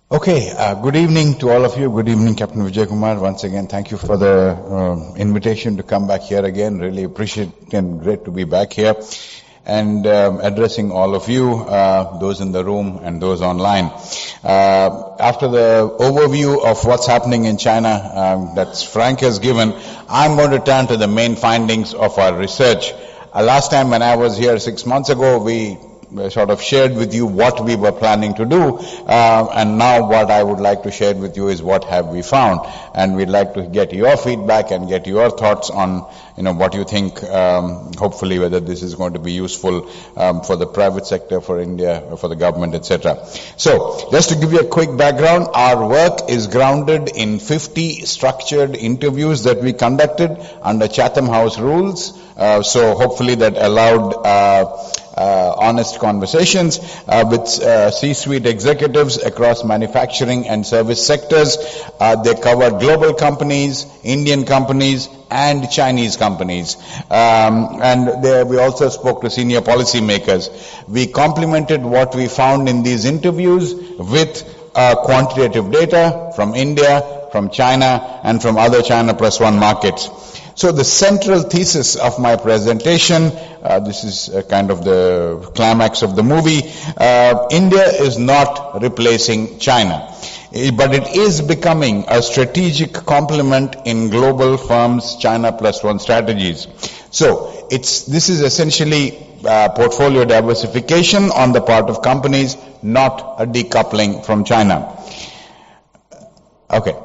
Okay, good evening to all of you. Good evening, Captain Vijay Kumar. Once again, thank you for the invitation to come back here again. Really appreciate it and great to be back here and addressing all of you, those in the room and those online. After the overview of what's happening in China that Frank has given, I'm going to turn to the main findings of our research. Last time when I was here 6 months ago, we sort of shared with you what we were planning to do, and now what I would like to share with you is what have we found, and we'd like to get your feedback and get your thoughts on what you think, hopefully whether this is going to be useful for the private sector, for India, for the government, etc. So just to give you a quick background, our work is grounded in 50 structured interviews that we conducted under Chatham House rules, so hopefully that allowed honest conversations with C-suite executives across manufacturing and service sectors. They covered global companies, Indian companies, and Chinese companies. And we also spoke to senior policymakers. We complemented what we found in these interviews with quantitative data from India, from China, and from other China Plus One markets. So the central thesis of my presentation, this is kind of the climax of the movie, India is not replacing China, but it is becoming a strategic complement in global firms' China Plus One strategies. So this is essentially portfolio diversification on the part of companies, not a decoupling from China. Okay.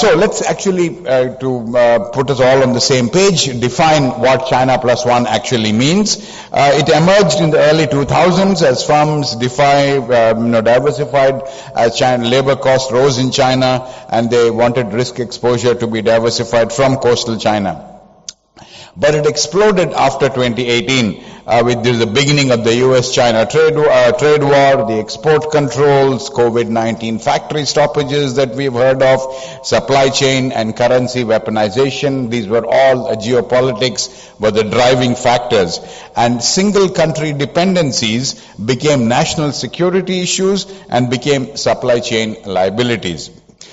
So let's actually, to put us all on the same page, define what China Plus One actually means. It emerged in the early 2000s as firms diversified as China labor costs rose in China, and they wanted risk exposure to be diversified from coastal China. But it exploded after 2018 with the beginning of the US-China trade war, the export controls, COVID-19 factory stoppages that we've heard of, supply chain and currency weaponization. These were all geopolitics were the driving factors. And single country dependencies became national security issues and became supply chain liabilities.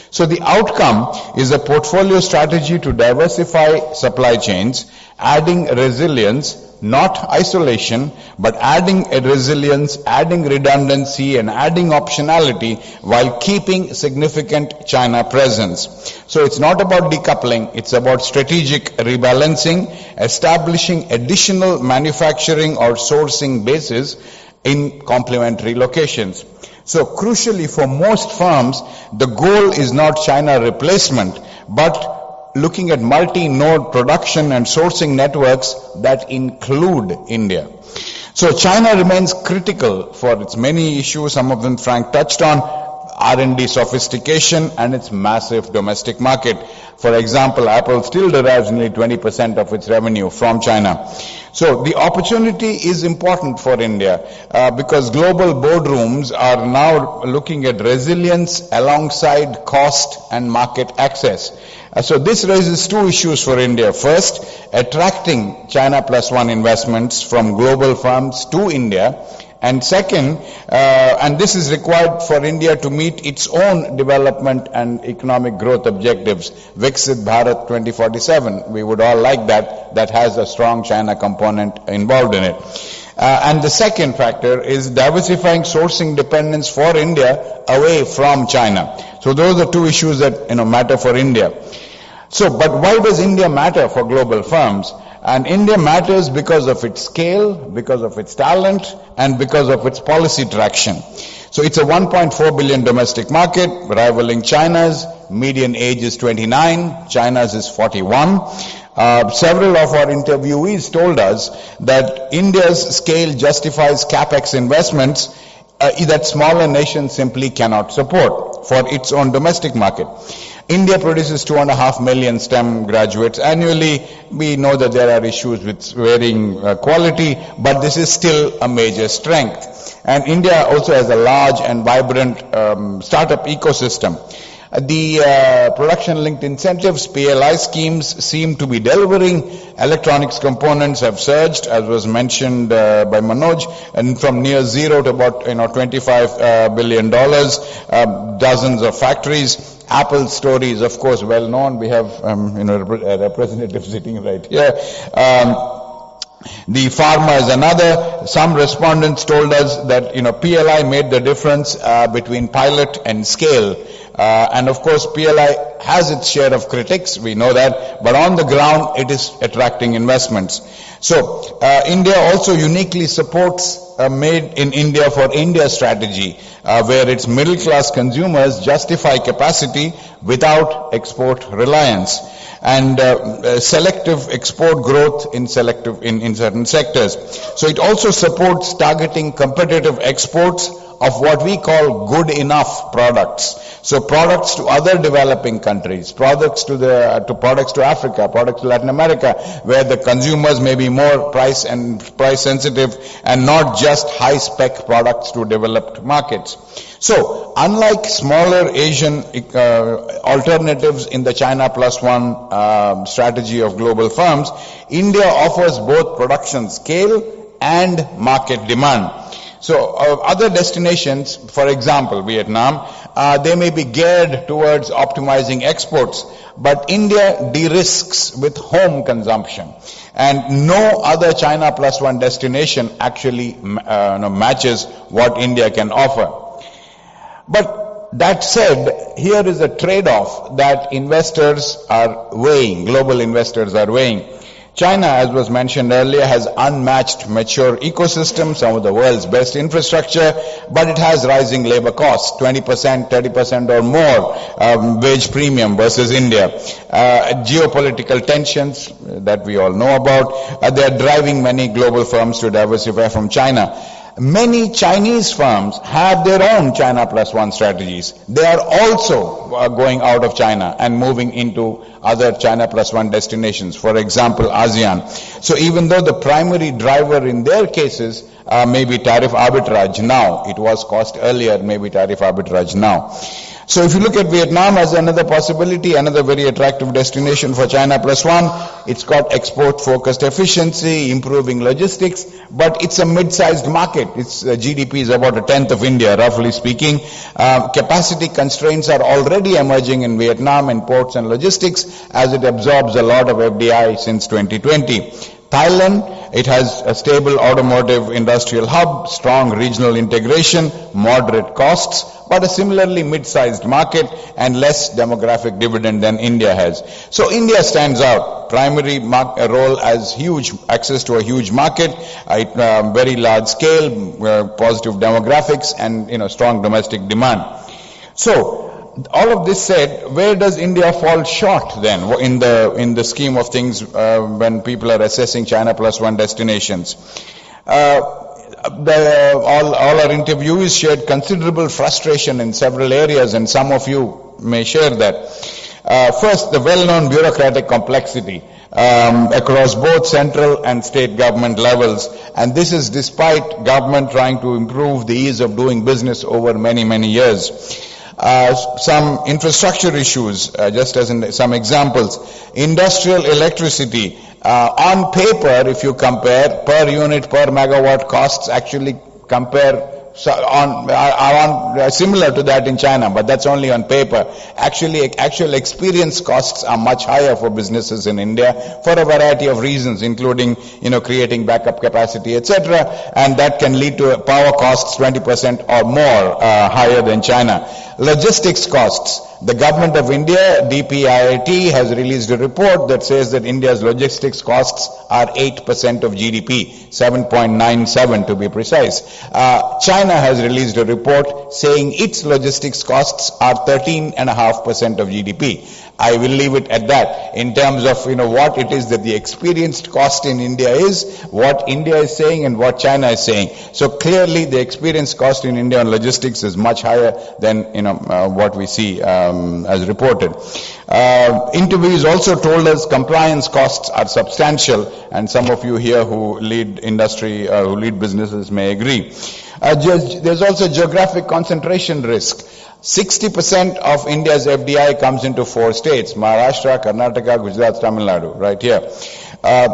So the outcome is a portfolio strategy to diversify supply chains, adding resilience, not isolation, but adding resilience, adding redundancy, and adding optionality while keeping significant China presence. So it's not about decoupling, it's about strategic rebalancing, establishing additional manufacturing or sourcing bases in complementary locations. So crucially for most firms, the goal is not China replacement, but looking at multi-node production and sourcing networks that include India. So China remains critical for its many issues, some of them Frank touched on, R&D sophistication and its massive domestic market. For example, Apple still derives nearly 20% of its revenue from China. So the opportunity is important for India because global boardrooms are now looking at resilience alongside cost and market access. So this raises two issues for India. First, attracting China Plus One investments from global firms to India. And second, and this is required for India to meet its own development and economic growth objectives, Viksit Bharat 2047. We would all like that has a strong China component involved in it. And the second factor is diversifying sourcing dependence for India away from China. So those are two issues that matter for India. So, but why does India matter for global firms? And India matters because of its scale, because of its talent, and because of its policy traction. So it's a 1.4 billion domestic market, rivaling China's. Median age is 29, China's is 41. Several of our interviewees told us that India's scale justifies capex investments that smaller nations simply cannot support for its own domestic market. India produces 2.5 million STEM graduates annually. We know that there are issues with varying quality, but this is still a major strength. And India also has a large and vibrant startup ecosystem. The production-linked incentives, PLI schemes, seem to be delivering. Electronics components have surged, as was mentioned by Manoj, and from near zero to about $25 billion. Dozens of factories. Apple story is, of course, well known. We have a representative sitting right here. The pharma is another. Some respondents told us that PLI made the difference between pilot and scale. And of course, PLI has its share of critics, we know that, but on the ground it is attracting investments. So India also uniquely supports a Made in India for India strategy, where its middle class consumers justify capacity without export reliance, and selective export growth in certain sectors. So it also supports targeting competitive exports of what we call good enough products. So products to other developing countries, products to Africa, products to Latin America, where the consumers may be more price sensitive, and not just high spec products to developed markets. So unlike smaller Asian alternatives in the China Plus One strategy of global firms, India offers both production scale and market demand. So other destinations, for example Vietnam, they may be geared towards optimizing exports, but India de-risks with home consumption, and no other China Plus One destination actually matches what India can offer. But that said, here is a trade-off that investors are weighing, global investors are weighing. China, as was mentioned earlier, has unmatched mature ecosystem, some of the world's best infrastructure, but it has rising labor costs, 20%, 30% or more wage premium versus India. Geopolitical tensions that we all know about, they are driving many global firms to diversify from China. Many Chinese firms have their own China Plus One strategies. They are also going out of China and moving into other China Plus One destinations, for example, ASEAN. So even though the primary driver in their cases may be tariff arbitrage now, it was cost earlier, maybe tariff arbitrage now. So if you look at Vietnam as another possibility, another very attractive destination for China Plus One, it's got export-focused efficiency, improving logistics, but it's a mid-sized market. Its GDP is about a tenth of India, roughly speaking. Capacity constraints are already emerging in Vietnam in ports and logistics, as it absorbs a lot of FDI since 2020. Thailand, it has a stable automotive industrial hub, strong regional integration, moderate costs, but a similarly mid-sized market and less demographic dividend than India has. So India stands out. Primary role as huge, access to a huge market, very large scale, positive demographics, and strong domestic demand. So all of this said, where does India fall short then in the scheme of things when people are assessing China Plus One destinations? All our interviews shared considerable frustration in several areas, and some of you may share that. First, the well-known bureaucratic complexity across both central and state government levels, and this is despite government trying to improve the ease of doing business over many, many years. Some infrastructure issues, just as in some examples. Industrial electricity, on paper, if you compare per unit, per megawatt costs, actually compare are similar to that in China, but that's only on paper. Actual experience costs are much higher for businesses in India for a variety of reasons, including creating backup capacity, etc., and that can lead to power costs 20% or more higher than China. Logistics costs. The government of India, DPIIT, has released a report that says that India's logistics costs are 8% of GDP, 7.97 to be precise. China has released a report saying its logistics costs are 13.5% of GDP. I will leave it at that in terms of what it is that the experienced cost in India is, what India is saying and what China is saying. So clearly the experienced cost in India on logistics is much higher than what we see as reported. Interviews also told us compliance costs are substantial, and some of you here who lead industry, who lead businesses may agree. There's also geographic concentration risk. 60% of India's FDI comes into 4 states: Maharashtra, Karnataka, Gujarat, Tamil Nadu, right here.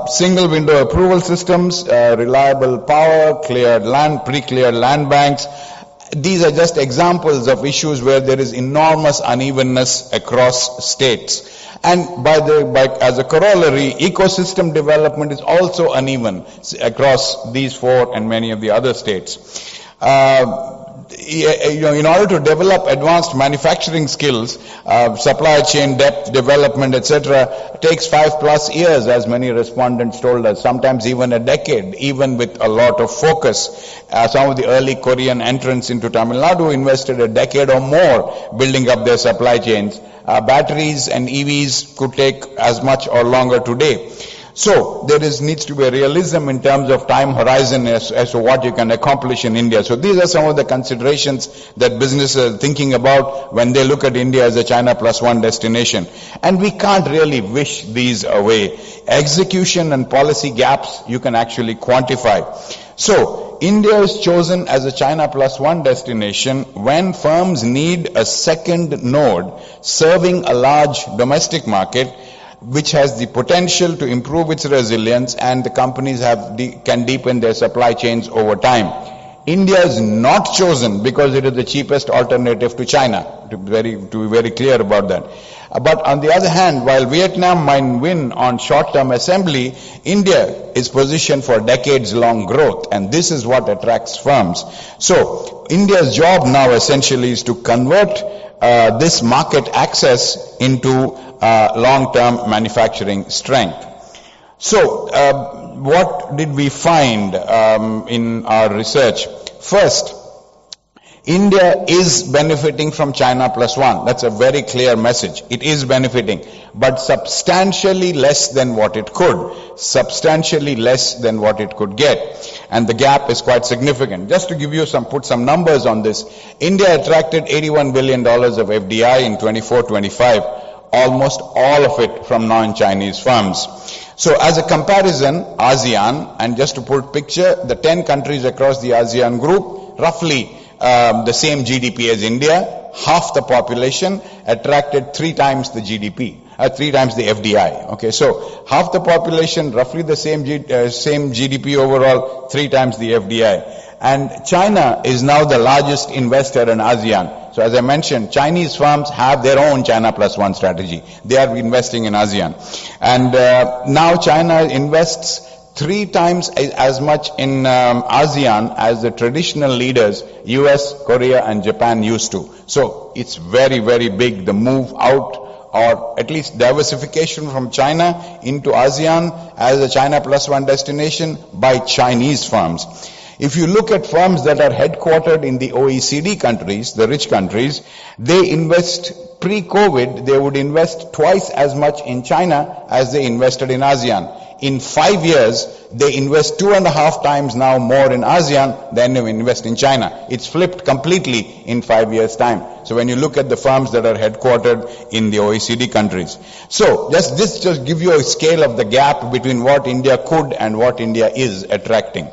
Single window approval systems, reliable power, cleared land, pre-cleared land banks. These are just examples of issues where there is enormous unevenness across states. And as a corollary, ecosystem development is also uneven across these 4 and many of the other states. In order to develop advanced manufacturing skills, supply chain depth, development, etc., takes 5+ years, as many respondents told us, sometimes even a decade, even with a lot of focus. Some of the early Korean entrants into Tamil Nadu invested a decade or more building up their supply chains. Batteries and EVs could take as much or longer today. So there needs to be a realism in terms of time horizon as to what you can accomplish in India. So these are some of the considerations that businesses are thinking about when they look at India as a China +1 destination. And we can't really wish these away. Execution and policy gaps you can actually quantify. So India is chosen as a China +1 destination when firms need a second node serving a large domestic market, which has the potential to improve its resilience, and the companies can deepen their supply chains over time. India is not chosen because it is the cheapest alternative to China, to be very clear about that. But on the other hand, while Vietnam might win on short-term assembly, India is positioned for decades-long growth, and this is what attracts firms. So India's job now essentially is to convert this market access into long-term manufacturing strength. So, what did we find in our research? First, India is benefiting from China +1. That's a very clear message. It is benefiting, but substantially less than what it could. Substantially less than what it could get. And the gap is quite significant. Just to give you put some numbers on this, India attracted $81 billion of FDI in 24-25. Almost all of it from non-Chinese firms. So as a comparison, ASEAN, and just to put picture, the 10 countries across the ASEAN group, roughly the same GDP as India, half the population, attracted 3 times the GDP, 3 times the FDI. Okay, so half the population, roughly the same GDP overall, 3 times the FDI. And China is now the largest investor in ASEAN. So as I mentioned, Chinese firms have their own China +1 strategy. They are investing in ASEAN. And now China invests 3 times as much in ASEAN as the traditional leaders, US, Korea and Japan used to. So it's very, very big, the move out, or at least diversification from China into ASEAN as a China +1 destination by Chinese firms. If you look at firms that are headquartered in the OECD countries, the rich countries, they invest pre-COVID, they would invest twice as much in China as they invested in ASEAN. In 5 years, they invest 2.5 times now more in ASEAN than they invest in China. It's flipped completely in 5 years' time. So when you look at the firms that are headquartered in the OECD countries. So this just give you a scale of the gap between what India could and what India is attracting.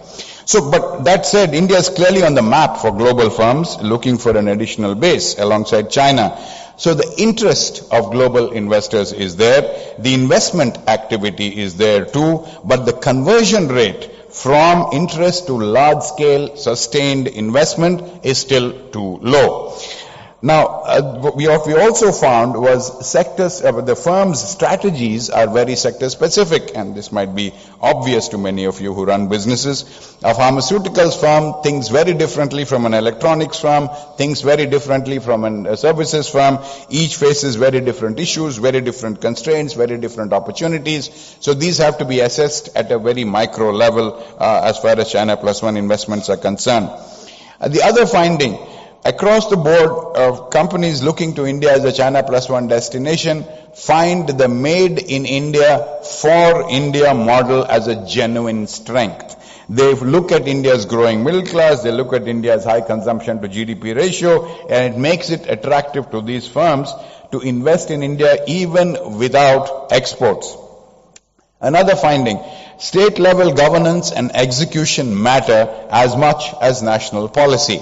So, but that said, India is clearly on the map for global firms looking for an additional base alongside China. So the interest of global investors is there, the investment activity is there too, but the conversion rate from interest to large-scale sustained investment is still too low. Now, what we also found was sectors, the firm's strategies are very sector specific, and this might be obvious to many of you who run businesses. A pharmaceuticals firm thinks very differently from an electronics firm, thinks very differently from a services firm. Each faces very different issues, very different constraints, very different opportunities. So these have to be assessed at a very micro level as far as China +1 investments are concerned. The other finding, across the board, companies looking to India as a China +1 destination find the made in India for India model as a genuine strength. They look at India's growing middle class, they look at India's high consumption to GDP ratio, and it makes it attractive to these firms to invest in India even without exports. Another finding, state level governance and execution matter as much as national policy.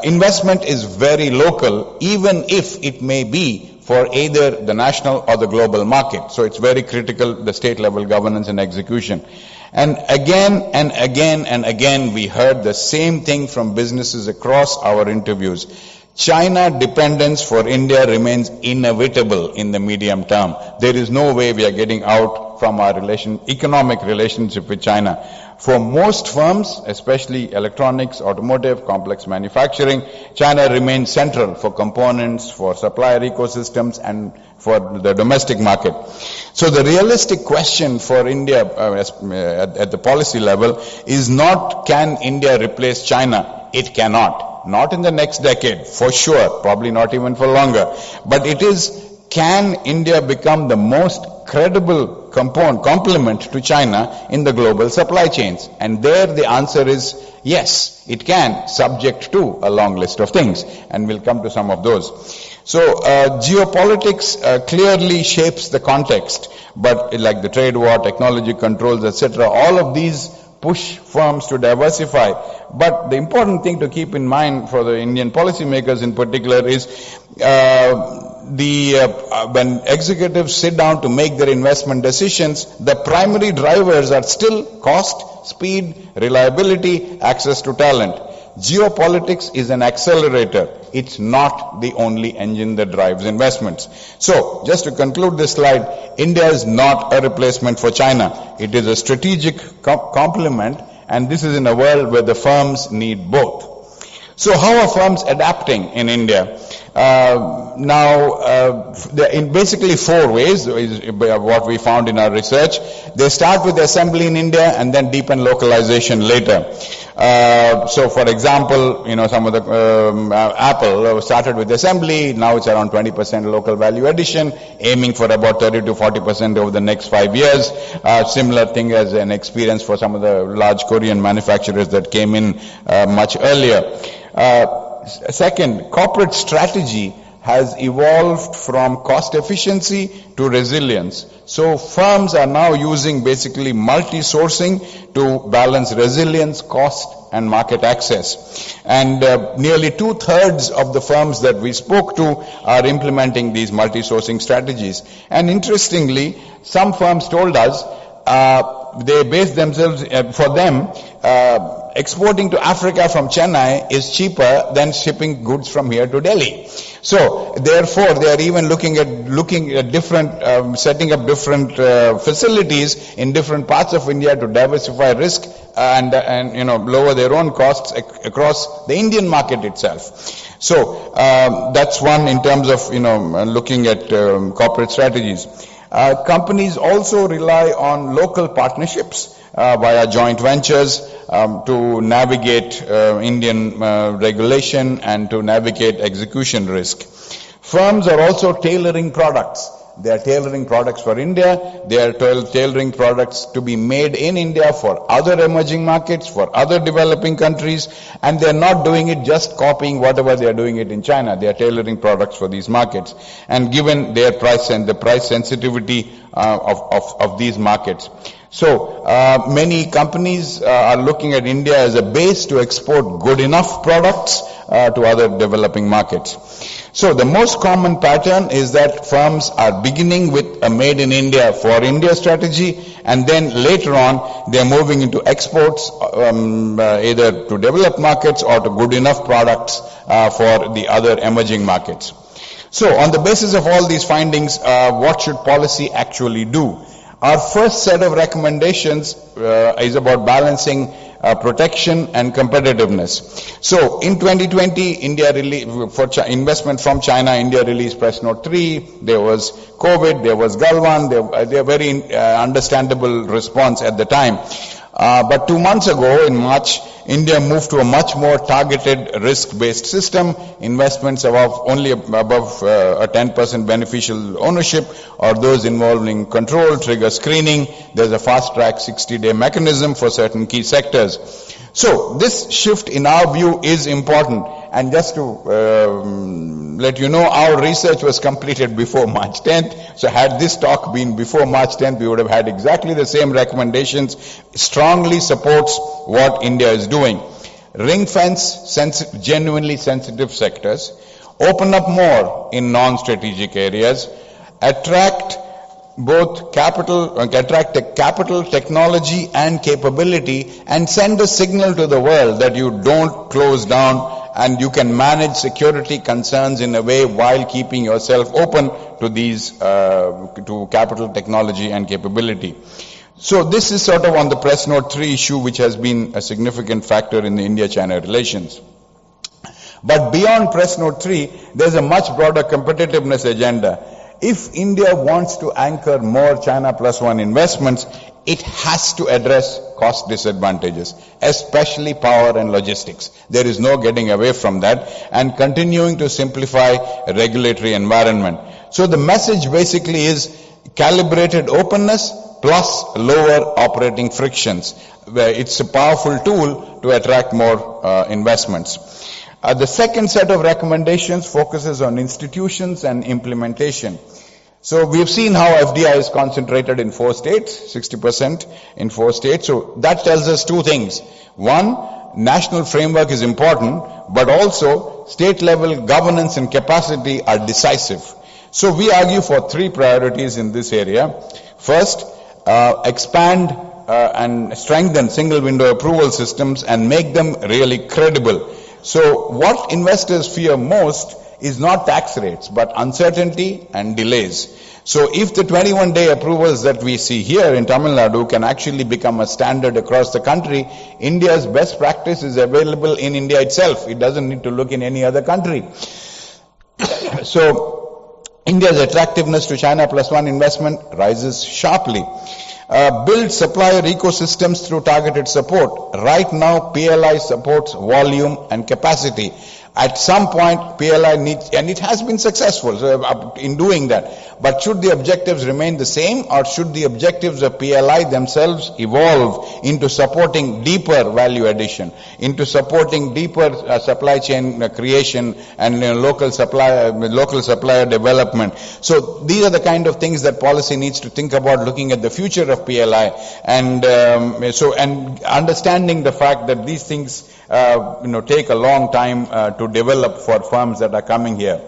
Investment is very local, even if it may be for either the national or the global market. So it's very critical, the state level governance and execution. And again and again and again, we heard the same thing from businesses across our interviews. China dependence for India remains inevitable in the medium term. There is no way we are getting out from our economic relationship with China. For most firms, especially electronics, automotive, complex manufacturing, China remains central for components, for supplier ecosystems, and for the domestic market. So the realistic question for India at the policy level is not, can India replace China? It cannot. Not in the next decade, for sure, probably not even for longer. But it is, can India become the most credible complement to China in the global supply chains? And there the answer is yes, it can, subject to a long list of things. And we'll come to some of those. So geopolitics clearly shapes the context, but like the trade war, technology controls, etc., all of these push firms to diversify. But the important thing to keep in mind for the Indian policymakers in particular is when executives sit down to make their investment decisions, the primary drivers are still cost, speed, reliability, access to talent. Geopolitics is an accelerator. It's not the only engine that drives investments. So, just to conclude this slide, India is not a replacement for China. It is a strategic complement, and this is in a world where the firms need both. So how are firms adapting in India? In basically four ways is what we found in our research. They start with assembly in India and then deepen localization later. So for example, some of the Apple started with assembly, now it's around 20% local value addition, aiming for about 30 to 40% over the next 5 years. Similar thing as an experience for some of the large Korean manufacturers that came in much earlier. Second, corporate strategy has evolved from cost efficiency to resilience. So firms are now using basically multi-sourcing to balance resilience, cost, and market access. And nearly 2/3 of the firms that we spoke to are implementing these multi-sourcing strategies. And interestingly, some firms told us they base themselves, for them, exporting to Africa from Chennai is cheaper than shipping goods from here to Delhi. So, therefore, they are even looking at different, setting up different facilities in different parts of India to diversify risk and lower their own costs across the Indian market itself. So, that's one in terms of looking at corporate strategies. Companies also rely on local partnerships via joint ventures to navigate Indian regulation and to navigate execution risk. Firms are also tailoring products. They are tailoring products for India. They are tailoring products to be made in India for other emerging markets, for other developing countries, and they are not doing it just copying whatever they are doing it in China. They are tailoring products for these markets. And given their price and the price sensitivity of these markets. So, many companies are looking at India as a base to export good enough products to other developing markets. So, the most common pattern is that firms are beginning with a made in India for India strategy, and then later on they are moving into exports either to developed markets or to good enough products for the other emerging markets. So, on the basis of all these findings, what should policy actually do? Our first set of recommendations is about balancing protection and competitiveness. So in 2020, India for investment from China, India released Press Note 3. There was COVID, there was Galwan. There very understandable response at the time. But 2 months ago, in March, India moved to a much more targeted risk-based system. Investments only above a 10% beneficial ownership or those involving control, trigger screening. There's a fast-track 60-day mechanism for certain key sectors. So this shift in our view is important. And just to let you know, our research was completed before March 10th. So had this talk been before March 10th, we would have had exactly the same recommendations. Strongly supports what India is doing. ring fence genuinely sensitive sectors, open up more in non-strategic areas, attract capital, technology and capability, and send a signal to the world that you don't close down and you can manage security concerns in a way while keeping yourself open to these, to capital, technology and capability. So this is sort of on the Press Note 3 issue, which has been a significant factor in the India-China relations. But beyond Press Note 3, there's a much broader competitiveness agenda. If India wants to anchor more China Plus One investments, it has to address cost disadvantages, especially power and logistics. There is no getting away from that, and continuing to simplify a regulatory environment. So the message basically is calibrated openness plus lower operating frictions. It's a powerful tool to attract more investments. The second set of recommendations focuses on institutions and implementation. So we've seen how FDI is concentrated in 4 states, 60% in 4 states. So that tells us 2 things. One, national framework is important, but also state level governance and capacity are decisive. So we argue for 3 priorities in this area. First, expand and strengthen single window approval systems and make them really credible. So what investors fear most is not tax rates, but uncertainty and delays. So if the 21-day approvals that we see here in Tamil Nadu can actually become a standard across the country, India's best practice is available in India itself. It doesn't need to look in any other country. So India's attractiveness to China Plus One investment rises sharply. Build supplier ecosystems through targeted support. Right now, PLI supports volume and capacity. At some point, PLI needs, and it has been successful in doing that. But should the objectives remain the same, or should the objectives of PLI themselves evolve into supporting deeper value addition, into supporting deeper supply chain creation and local supplier development? So these are the kind of things that policy needs to think about, looking at the future of PLI, and and understanding the fact that these things take a long time to develop for firms that are coming here.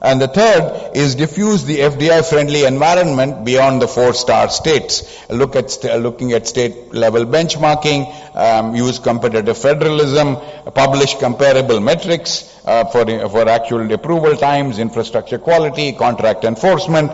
And the third is diffuse the FDI-friendly environment beyond the 4-star states. Looking at state-level benchmarking, use competitive federalism, publish comparable metrics for actual approval times, infrastructure quality, contract enforcement,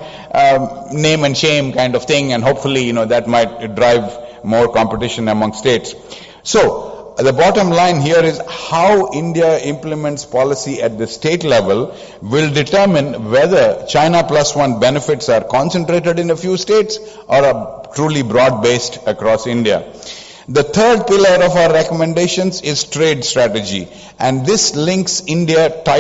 name and shame kind of thing, and hopefully, that might drive more competition among states. So, the bottom line here is how India implements policy at the state level will determine whether China Plus One benefits are concentrated in a few states or are truly broad-based across India. The third pillar of our recommendations is trade strategy, and this links India tightly